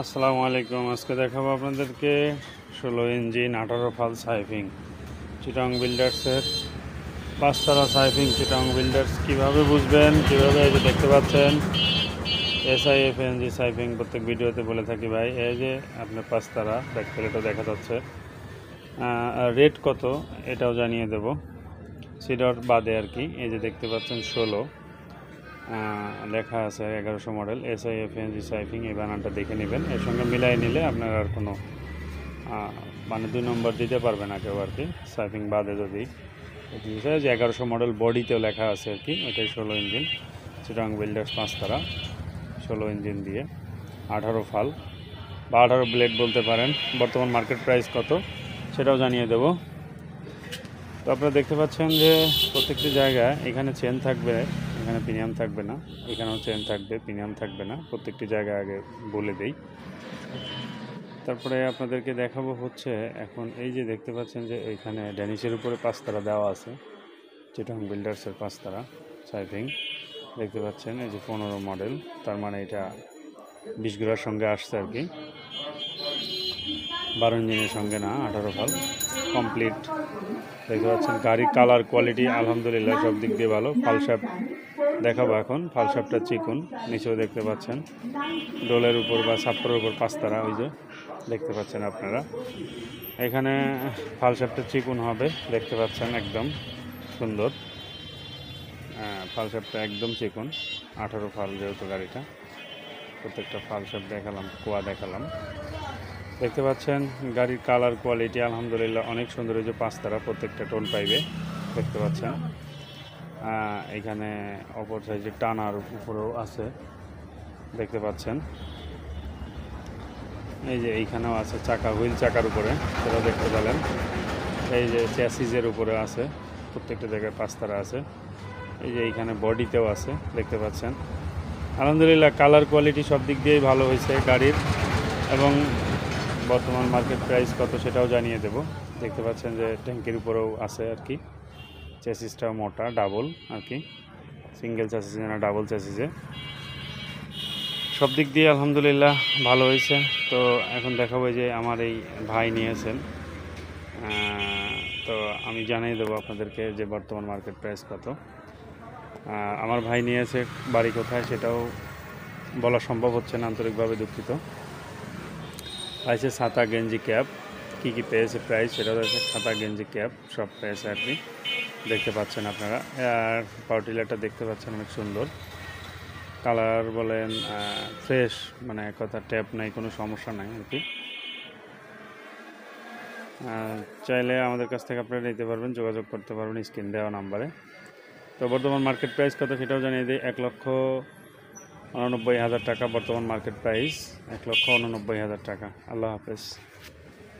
আসসালামু আলাইকুম। আজকে দেখাবো আপনাদেরকে 16 ইঞ্জিন 18 ফাল সাইফিং চিটাং বিল্ডার্সের 5 তারা সাইফিং। চিটাং বিল্ডার্স কীভাবে বুঝবেন, কীভাবে এই যে দেখতে পাচ্ছেন SIFNG সাইফিং প্রত্যেক ভিডিওতে বলে থাকি ভাই। এই যে আপনার 5 তারা ব্যাক প্লেটও দেখা যাচ্ছে। রেট কত এটাও জানিয়ে দেব, সিডর বাদে আর কি। এই যে দেখতে পাচ্ছেন 16 লেখা আছে 1100 মডেল SIFNG সাইফিং। এই বানানটা দেখে নেবেন, এর সঙ্গে মিলাই নিলে আপনার আর কোনো মানে 2 নম্বর দিতে পারবে না কেউ আর কি, সাইফিং বাদে যদি যে 1100 মডেল বডিতেও লেখা আছে আর কি। এটাই 16 ইঞ্জিন চিটাং বিল্ডার্স 5 তারা 16 ইঞ্জিন দিয়ে 18 ফাল বা 18 ব্লেড বলতে পারেন। বর্তমান মার্কেট প্রাইস কত সেটাও জানিয়ে দেব। তো আপনারা দেখতে পাচ্ছেন যে প্রত্যেকটি জায়গায় এখানে চেন থাকবে, এখানে প্রিমিয়াম থাকবে না, এখানেও চেন থাকবে, প্রিমিয়াম থাকবে না। প্রত্যেকটি জায়গায় আগে বলে দেই, তারপরে আপনাদেরকে দেখাবো হচ্ছে এখন এই যে দেখতে পাচ্ছেন যে এইখানে ড্যানিশের উপরে 5 তারা দেওয়া আছে, চিটাং বিল্ডার্সের 5 তারা সাইফিং দেখতে পাচ্ছেন। এই যে 15 মডেল, তার মানে এটা 20 গোড়ার সঙ্গে আসছে আর কি, 12 ইঞ্জিনের সঙ্গে না, 18 ফাল কমপ্লিট দেখতে পাচ্ছেন। গাড়ির কালার কোয়ালিটি আলহামদুলিল্লাহ সব দিক দিয়ে ভালো। ফালসাপ দেখাবো এখন, ফালসাপটা চিকুন, নিচেও দেখতে পাচ্ছেন ডোলের উপর বা ছাপ্পরের উপর 5 তারা ওই যে দেখতে পাচ্ছেন আপনারা। এখানে ফালসাপটা চিকুন হবে, দেখতে পাচ্ছেন একদম সুন্দর। ফালসাপটা একদম চিকুন, 18 ফাল যেহেতু গাড়িটা। প্রত্যেকটা ফালসাপ দেখালাম, কোয়া দেখালাম, দেখতে পাচ্ছেন। গাড়ির কালার কোয়ালিটি আলহামদুলিল্লাহ অনেক সুন্দর। এই যে 5 তারা প্রত্যেকটা টোন পাইবে দেখতে পাচ্ছেন। এখানে অপর সাইজে টানার উপরেও আছে দেখতে পাচ্ছেন। এই যে এইখানেও আছে চাকা, হুইল চাকার উপরে, সেটাও দেখতে পেলেন। এই যে চ্যাসিজের উপরে আছে, প্রত্যেকটা জায়গায় 5 তারা আছে। এই যে এইখানে বডিতেও আছে দেখতে পাচ্ছেন। আলহামদুলিল্লাহ কালার কোয়ালিটি সব দিক দিয়েই ভালো হয়েছে গাড়ির। এবং বর্তমান মার্কেট প্রাইস কত সেটাও জানিয়ে দেব। দেখতে পাচ্ছেন যে ট্যাঙ্কির উপরেও আছে আর কি। চ্যাসিসটাও মোটা, ডাবল আর কি, সিঙ্গেল চ্যাসিসে না ডাবল চ্যাসিসে। সব দিক দিয়ে আলহামদুলিল্লাহ ভালো হয়েছে। তো এখন দেখাবো যে আমার এই ভাই নিয়েছেন, তো আমি জানিয়ে দেবো আপনাদেরকে যে বর্তমান মার্কেট প্রাইস কত। আমার ভাই নিয়েছে, বাড়ি কোথায় সেটাও বলা সম্ভব হচ্ছে না, আন্তরিকভাবে দুঃখিত। পাইছে ছাতা, গেঞ্জি, ক্যাপ। কী কী পেয়েছে প্রাইস সেটাও আছে, ছাতা, গেঞ্জি, ক্যাপ সব পেয়েছে আর কি, দেখতে পাচ্ছেন আপনারা। আর পাউটিলারটা দেখতে পাচ্ছেন অনেক সুন্দর, কালার বলেন ফ্রেশ, মানে কথা ট্যাপ নাই, কোনো সমস্যা নাই আর কি। চাইলে আমাদের কাছ থেকে আপনারা নিতে পারবেন, যোগাযোগ করতে পারবেন স্ক্রিন দেওয়া নাম্বারে। তো বর্তমান মার্কেট প্রাইস কত সেটাও জানিয়ে দিই। 1,89,000 টাকা বর্তমান মার্কেট প্রাইস, 1,89,000 টাকা। আল্লাহ হাফেজ।